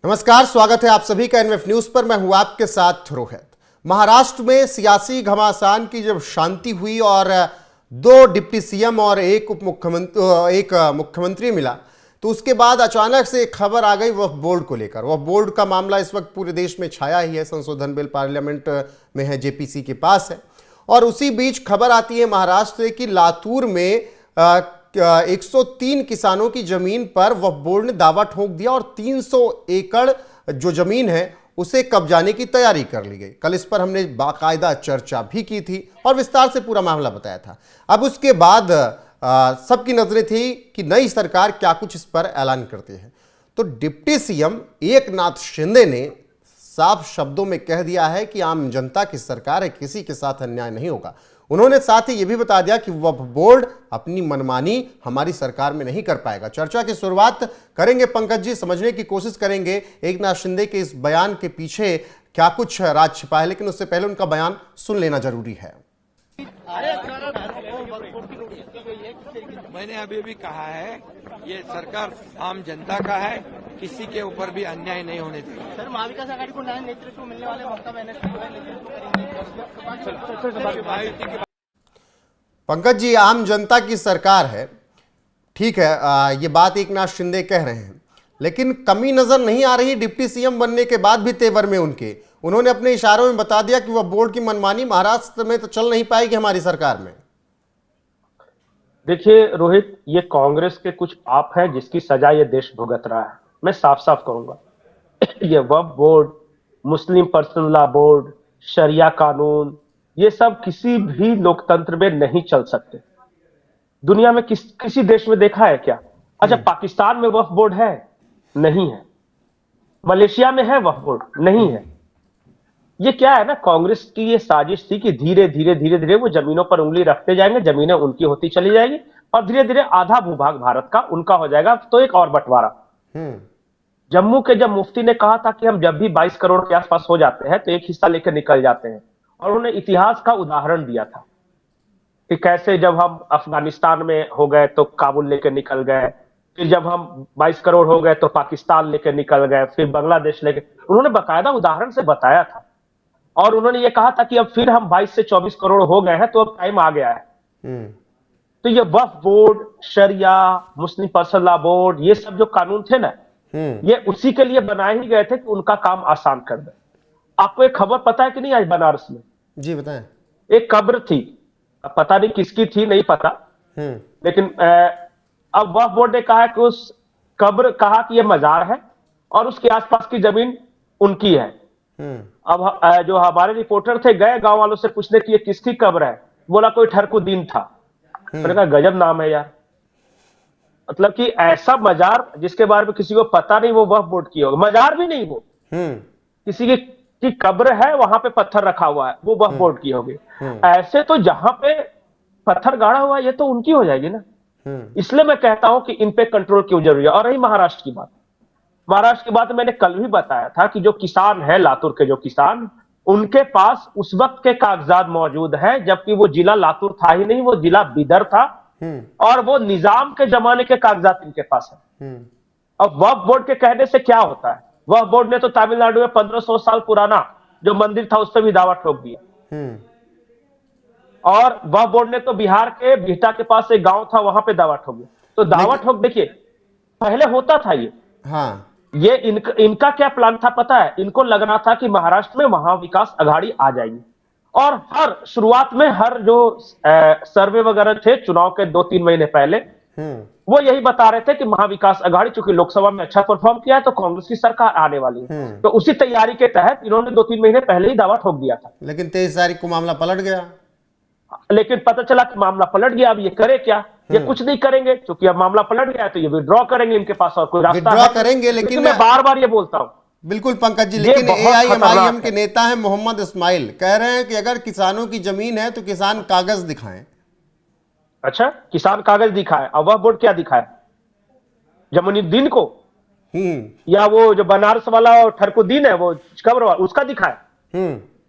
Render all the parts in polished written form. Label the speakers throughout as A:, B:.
A: नमस्कार, स्वागत है आप सभी का एनएफ न्यूज पर। मैं हूं आपके साथ रोहित। महाराष्ट्र में सियासी घमासान की जब शांति हुई और दो डिप्टी सीएम और एक मुख्यमंत्री मिला, तो उसके बाद अचानक से एक खबर आ गई वक्फ बोर्ड को लेकर। वक्फ बोर्ड का मामला इस वक्त पूरे देश में छाया ही है। संशोधन बिल पार्लियामेंट में है, जेपीसी के पास है। और उसी बीच खबर आती है महाराष्ट्र से कि लातूर में 103 किसानों की जमीन पर वक्फ बोर्ड ने दावा ठोक दिया और 300 एकड़ जो जमीन है उसे कब्जाने की तैयारी कर ली गई। कल इस पर हमने बाकायदा चर्चा भी की थी और विस्तार से पूरा मामला बताया था। अब उसके बाद सबकी नजरें थी कि नई सरकार क्या कुछ इस पर ऐलान करती है। तो डिप्टी सीएम एकनाथ शिंदे ने साफ शब्दों में कह दिया है कि आम जनता की सरकार है, किसी के साथ अन्याय नहीं होगा। उन्होंने साथ ही यह भी बता दिया कि वक्फ बोर्ड अपनी मनमानी हमारी सरकार में नहीं कर पाएगा। चर्चा की शुरुआत करेंगे पंकज जी, समझने की कोशिश करेंगे एकनाथ शिंदे के इस बयान के पीछे क्या कुछ राज छिपा है, लेकिन उससे पहले उनका बयान सुन लेना जरूरी है।
B: मैंने अभी भी कहा है, ये सरकार आम जनता का है, किसी के ऊपर भी अन्याय नहीं होने देगा।
C: सर, महाविकास आघाड़ी को नया नेतृत्व मिलने वाले ममता बनर्जी को करेंगे।
A: पंकज जी, आम जनता की सरकार है, ठीक है, ये बात एकनाथ शिंदे कह रहे हैं, लेकिन कमी नजर नहीं आ रही डिप्टी सीएम बनने के बाद भी तेवर में उनके। उन्होंने अपने इशारों में बता दिया कि वह बोर्ड की मनमानी महाराष्ट्र में तो चल नहीं पाएगी हमारी सरकार में।
D: देखिए रोहित, ये कांग्रेस के कुछ पाप है जिसकी सजा ये देश भुगत रहा है। मैं साफ साफ कहूंगा, ये वक्फ बोर्ड, मुस्लिम पर्सनल लॉ बोर्ड, शरिया कानून, ये सब किसी भी लोकतंत्र में नहीं चल सकते। दुनिया में किसी देश में देखा है क्या? अच्छा, पाकिस्तान में वक्फ बोर्ड है? नहीं है। मलेशिया में है वक्फ बोर्ड? नहीं है। ये क्या है ना, कांग्रेस की ये साजिश थी कि धीरे धीरे वो जमीनों पर उंगली रखते जाएंगे, जमीनें उनकी होती चली जाएगी और धीरे धीरे आधा भूभाग भारत का उनका हो जाएगा। तो एक और बंटवारा। जम्मू के जब मुफ्ती ने कहा था कि हम जब भी 22 करोड़ के आसपास हो जाते हैं तो एक हिस्सा लेकर निकल जाते हैं, और उन्होंने इतिहास का उदाहरण दिया था कि कैसे जब हम अफगानिस्तान में हो गए तो काबुल लेकर निकल गए, फिर जब हम 22 करोड़ हो गए तो पाकिस्तान लेकर निकल गए, फिर बांग्लादेश लेकर। उन्होंने बाकायदा उदाहरण से बताया था और उन्होंने ये कहा था कि अब फिर हम 22 से 24 करोड़ हो गए हैं तो अब टाइम आ गया है। तो ये वक्फ बोर्ड, शरिया, मुस्लिम पर्सनल लॉ बोर्ड, ये सब जो कानून थे ना, ये उसी के लिए बनाए ही गए थे कि उनका काम आसान कर दे। आपको एक खबर पता है कि नहीं आज बनारस में?
A: जी बताएं।
D: एक कब्र थी, पता नहीं किसकी थी, नहीं पता, लेकिन अब वक्फ बोर्ड ने कहा कि उस कब्र, कहा कि यह मजार है और उसके आसपास की जमीन उनकी है। अब जो हमारे रिपोर्टर थे गए गांव वालों से पूछने की ये किसकी कब्र है, बोला कोई ठरकुद्दीन था। मैंने कहा गजब नाम है यार। मतलब कि ऐसा मजार जिसके बारे में किसी को पता नहीं, वो वक्फ बोर्ड की होगा। मजार भी नहीं, वो किसी की कब्र है, वहां पे पत्थर रखा हुआ है, वो वक्फ बोर्ड की होगी। ऐसे तो जहां पे पत्थर गाड़ा हुआ है ये तो उनकी हो जाएगी ना। इसलिए मैं कहता हूं कि इन पे कंट्रोल क्यों जरूरी है। और रही महाराष्ट्र की बात, महाराष्ट्र की बात मैंने कल भी बताया था कि जो किसान है, लातूर के जो किसान, उनके पास उस वक्त के कागजात मौजूद हैं, जबकि वो जिला लातूर था ही नहीं, वो जिला बिदर था और वो निजाम के जमाने के कागजात इनके पास है। अब वक्फ बोर्ड के कहने से क्या होता है? वक्फ बोर्ड ने तो तमिलनाडु में 1500 साल पुराना जो मंदिर था उस पर भी दावा ठोक दिया, और वक्फ बोर्ड ने तो बिहार के बिहटा के पास एक गांव था वहां पे दावा ठोक दिया। तो दावा ठोक, देखिए पहले होता था ये। ये इनका क्या प्लान था पता है? इनको लग रहा था कि महाराष्ट्र में महाविकास आघाड़ी आ जाएगी, और हर शुरुआत में हर जो सर्वे वगैरह थे चुनाव के 2-3 महीने पहले, वो यही बता रहे थे कि महाविकास आघाड़ी चूंकि लोकसभा में अच्छा परफॉर्म किया है तो कांग्रेस की सरकार आने वाली है। तो उसी तैयारी के तहत इन्होंने 2-3 महीने पहले ही दावा ठोक दिया था।
A: लेकिन 23 तारीख को मामला पलट गया।
D: लेकिन पता चला कि मामला पलट गया। अब ये करे क्या? ये कुछ नहीं करेंगे, क्योंकि अब मामला पलट गया तो ये विड्रॉ करेंगे, इनके पास और कोई रास्ता
A: विड्रॉ करेंगे। लेकिन
D: मैं बार बार ये बोलता हूं,
A: बिल्कुल पंकज जी, लेकिन AIMIM के नेता हैं मोहम्मद इस्माइल, कह रहे हैं कि अगर किसानों की जमीन है तो किसान कागज दिखाएं।
D: अच्छा, किसान कागज दिखाए, अब वह बोर्ड क्या दिखाए? जमुनुद्दीन को या वो जो बनारस वाला ठरकुद्दीन है वो कब्र वाला, उसका दिखाए?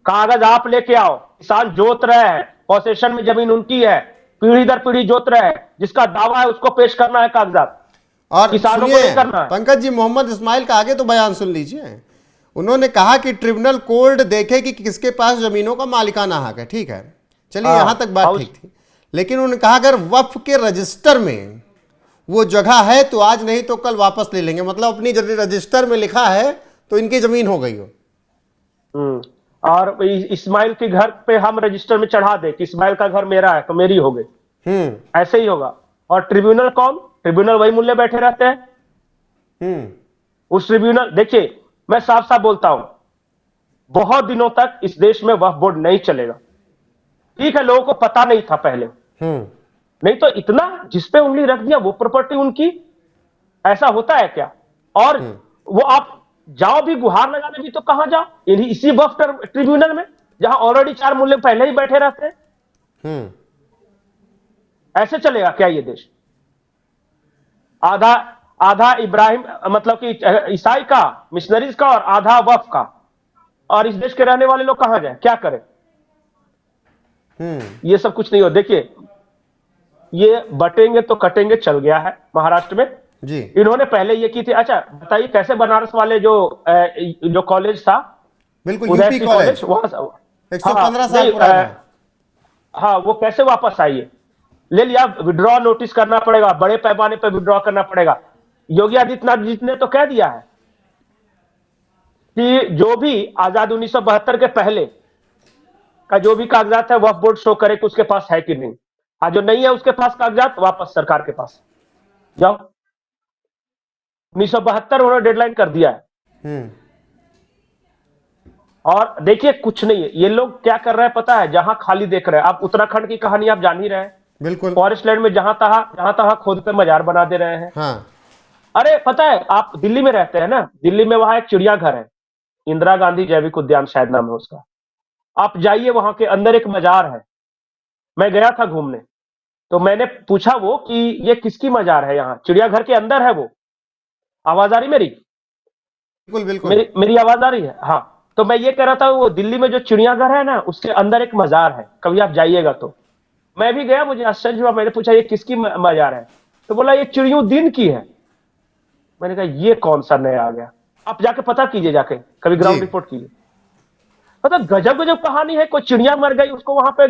D: कागज आप लेके आओ। किसान जोत रहे हैं, पोसेशन में जमीन उनकी है, पीढ़ी दर पीढ़ी जोत रहे हैं, जिसका दावा है उसको पेश करना है कागजात।
A: और
D: किसानों को
A: सुनिए
D: नहीं करना है।
A: पंकज जी, मोहम्मद इस्माइल का आगे तो बयान सुन लीजिए। उन्होंने कहा कि ट्रिब्यूनल कोर्ट देखे कि किसके पास जमीनों का मालिकाना हक है। ठीक है, चलिए
D: हाँ,
A: यहां तक बात
D: और
A: ठीक थी, लेकिन उन्होंने कहा अगर वक्फ के रजिस्टर में वो जगह है तो आज नहीं तो कल वापस ले लेंगे। मतलब अपनी रजिस्टर में लिखा है तो इनकी जमीन हो गई हो।
D: और इस्माइल के घर पे हम रजिस्टर में चढ़ा दे कि इस्माइल का घर मेरा है तो मेरी हो गई, ऐसे ही होगा। और ट्रिब्यूनल कौन? ट्रिब्यूनल वही मूल्य बैठे रहते हैं। उस ट्रिब्यूनल, देखिए मैं साफ साफ बोलता हूं, बहुत दिनों तक इस देश में वक्फ बोर्ड नहीं चलेगा। ठीक है, लोगों को पता नहीं था पहले, नहीं तो इतना जिसपे उंगली रख दिया वो प्रॉपर्टी उनकी, ऐसा होता है क्या? और वो आप जाओ भी गुहार लगाने भी तो कहां जाओ? इसी वक्फ ट्रिब्यूनल में, जहां ऑलरेडी 4 मूल्य पहले ही बैठे रहते हैं। ऐसे चलेगा क्या ये देश? आधा आधा इब्राहिम, मतलब कि ईसाई का, मिशनरीज का, और आधा वक्फ का, और इस देश के रहने वाले लोग कहां जाए, क्या करें? ये सब कुछ नहीं हो। देखिए, ये बटेंगे तो कटेंगे चल गया है महाराष्ट्र में
A: जी।
D: इन्होंने पहले ये की थी। अच्छा बताइए, कैसे बनारस वाले जो कॉलेज था,
A: बिल्कुल, यूपी कॉलेज,
D: वहां
A: 115 साल पुराना है।
D: हाँ, वो कैसे वापस आई है? ले लिया, विड्रॉ नोटिस करना पड़ेगा, बड़े पैमाने पर विड्रॉ करना पड़ेगा। योगी आदित्यनाथ जी ने तो कह दिया है कि जो भी आजाद 1972 के पहले का जो भी कागजात है वक्फ बोर्ड शो करे कि उसके पास है कि नहीं। जो नहीं है उसके पास कागजात, वापस सरकार के पास जाओ। 1972 उन्होंने डेडलाइन कर दिया है। और देखिए कुछ नहीं है, ये लोग क्या कर रहे हैं पता है? जहां खाली देख रहे हैं, आप उत्तराखंड की कहानी आप जान ही रहे हैं।
A: बिल्कुल,
D: फॉरेस्ट लैंड में जहां तहां खोद पे मजार बना दे रहे हैं।
A: हाँ।
D: अरे पता है, आप दिल्ली में रहते हैं ना, दिल्ली में वहां एक चिड़ियाघर है, इंदिरा गांधी जैविक उद्यान शायद नाम है उसका। आप जाइए, वहां के अंदर एक मजार है। मैं गया था घूमने, तो मैंने पूछा वो कि ये किसकी मजार है? यहाँ चिड़ियाघर के अंदर है वो। आवाज आ रही मेरी?
A: बिल्कुल बिल्कुल,
D: मेरी आवाज आ रही है? हाँ। तो मैं ये कह रहा था, वो दिल्ली में जो चिड़ियाघर है ना, उसके अंदर एक मजार है, कभी आप जाइएगा तो। मैं भी गया, मुझे आश्चर्य हुआ। मैंने पूछा ये किसकी मजार है? तो बोला ये चिड़ियों की है। मैंने कहा ये कौन सा नया आ गया? आप जाके पता कीजिए, जाके कभी ग्राउंड रिपोर्ट कीजिए। मतलब गजब गजब कहानी है। कोई चिड़िया मर गई, उसको वहां पे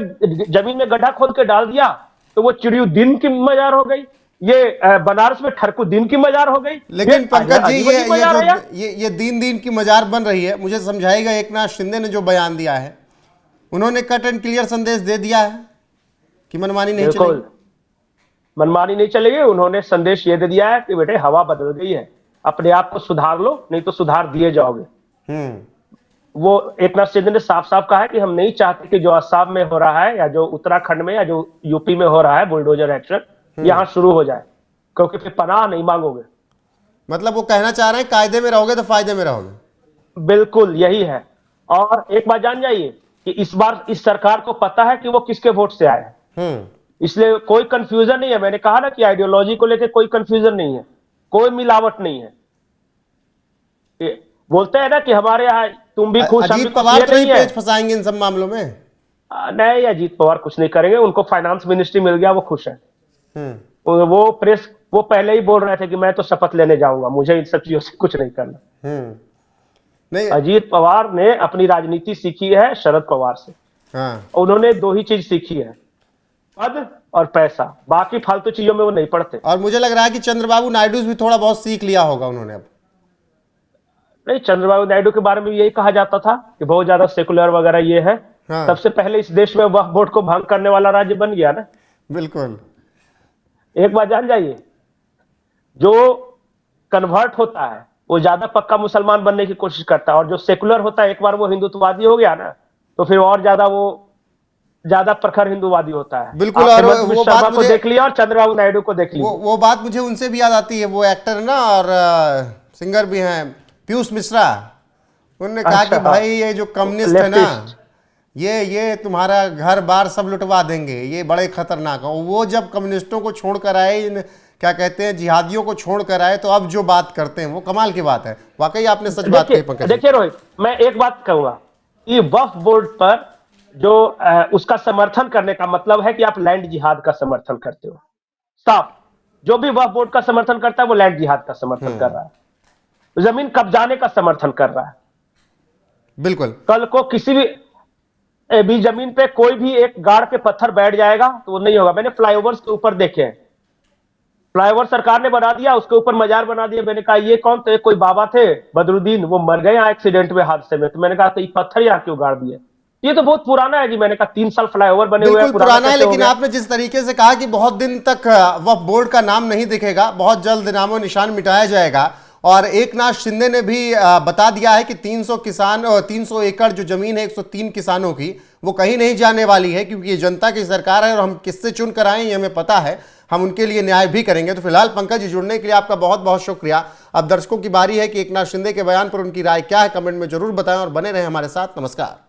D: जमीन में गड्ढा खोद के डाल दिया तो वो चिड़ियों की मजार हो गई। ये बनारस में ठरकुद्दीन की मजार हो गई।
A: लेकिन पंकज जी, ये दीन की मजार बन रही है। मुझे समझाइएगा, एकनाथ शिंदे ने जो बयान दिया है, उन्होंने कट एंड क्लियर संदेश दे दिया है कि मनमानी नहीं चलेगी।
D: मनमानी नहीं चलेगी। उन्होंने संदेश ये दे दिया है कि बेटे हवा बदल गई है, अपने आप को सुधार लो, नहीं तो सुधार दिए जाओगे। वो एकनाथ शिंदे ने साफ साफ कहा है कि हम नहीं चाहते कि जो असम में हो रहा है, या जो उत्तराखंड में, या जो यूपी में हो रहा है बुलडोजर एक्शन, यहां शुरू हो जाए, क्योंकि फिर पनाह नहीं मांगोगे।
A: मतलब वो कहना चाह रहे हैं कायदे में रहोगे तो फायदे में रहोगे।
D: बिल्कुल यही है। और एक बात जान जाइए कि इस बार इस सरकार को पता है कि वो किसके वोट से आए हैं, इसलिए कोई कंफ्यूजन नहीं है। मैंने कहा ना कि आइडियोलॉजी को लेकर कोई कंफ्यूजन नहीं है, कोई मिलावट नहीं है। बोलते हैं ना कि हमारे यहाँ तुम भी खुश, हम भी खुश, ये नहीं है।
A: पेच फंसाएंगे इन सब मामलों में?
D: नहीं, अजीत पवार कुछ नहीं करेंगे। उनको फाइनेंस मिनिस्ट्री मिल गया, वो खुश है। वो प्रेस, वो पहले ही बोल रहे थे कि मैं तो शपथ लेने जाऊंगा, मुझे इन सब चीजों से कुछ नहीं करना।
A: नहीं,
D: अजीत पवार ने अपनी राजनीति सीखी है शरद पवार से।
A: हाँ।
D: उन्होंने 2 ही चीज सीखी है, पद और पैसा। बाकी फालतू चीजों में वो नहीं पड़ते।
A: और मुझे लग रहा है कि चंद्रबाबू नायडू भी थोड़ा बहुत सीख लिया होगा उन्होंने अब।
D: नहीं, चंद्रबाबू नायडू के बारे में यही कहा जाता था कि बहुत ज्यादा सेकुलर वगैरह ये है।
A: हाँ।
D: सबसे पहले इस देश में वक्फ बोर्ड को भंग करने वाला राज्य बन गया ना।
A: बिल्कुल।
D: एक बात जान जाइए, जो कन्वर्ट होता है वो ज्यादा पक्का मुसलमान बनने की कोशिश करता है, और जो सेकुलर होता है एक बार वो हिंदुत्ववादी हो गया ना, तो फिर और ज्यादा प्रखर हिंदुवादी होता है।
A: बिल्कुल। और वो बात
D: को देख लिया और चंद्रबाबू नायडू को देख लिया।
A: वो बात मुझे उनसे भी याद आती है, वो एक्टर ना और सिंगर भी हैं, पीयूष मिश्रा। उन्होंने कहा कि भाई ये जो कम्युनिस्ट है ना, ये तुम्हारा घर बार सब लुटवा देंगे, ये बड़े खतरनाक है। वो जब कम्युनिस्टों को छोड़कर आए, क्या कहते हैं, जिहादियों को छोड़कर आए, तो अब जो बात करते हैं वो कमाल की बात है। वाकई आपने सच बात कही पंकज।
D: देखिए रोहित, मैं एक बात कहूंगा कि वक्फ बोर्ड पर जो उसका समर्थन करने का मतलब है कि आप लैंड जिहाद का समर्थन करते हो। साफ जो भी वक्फ बोर्ड का समर्थन करता है वो लैंड जिहाद का समर्थन कर रहा है, जमीन कब्जाने का समर्थन कर रहा है।
A: बिल्कुल।
D: कल को किसी भी जमीन पे कोई भी एक गाड़ के पत्थर बैठ जाएगा तो वो नहीं होगा। मैंने फ्लाईओवर्स के ऊपर देखे हैं, फ्लाईओवर सरकार ने बना दिया, उसके ऊपर मजार बना दिया। मैंने कहा ये कौन? तो एक कोई बाबा थे बदरुद्दीन, वो मर गए एक्सीडेंट में, हादसे में। तो मैंने कहा तो ये पत्थर यहाँ क्यों गाड़ दिए? ये तो बहुत पुराना है जी। मैंने कहा 3 साल फ्लाईओवर बने हुए हैं,
A: बिल्कुल पुराना है, लेकिन आपने जिस तरीके से कहा कि बहुत दिन तक वक्फ बोर्ड का नाम नहीं दिखेगा, बहुत जल्द नामो निशान मिटाया जाएगा, और एकनाथ शिंदे ने भी बता दिया है कि 300 किसान और 300 एकड़ जो जमीन है 103 किसानों की, वो कहीं नहीं जाने वाली है, क्योंकि ये जनता की सरकार है और हम किससे चुन कर आए ये हमें पता है, हम उनके लिए न्याय भी करेंगे। तो फिलहाल पंकज जी, जुड़ने के लिए आपका बहुत बहुत शुक्रिया। अब दर्शकों की बारी है कि एकनाथ शिंदे के बयान पर उनकी राय क्या है, कमेंट में जरूर बताएं और बने रहें हमारे साथ। नमस्कार।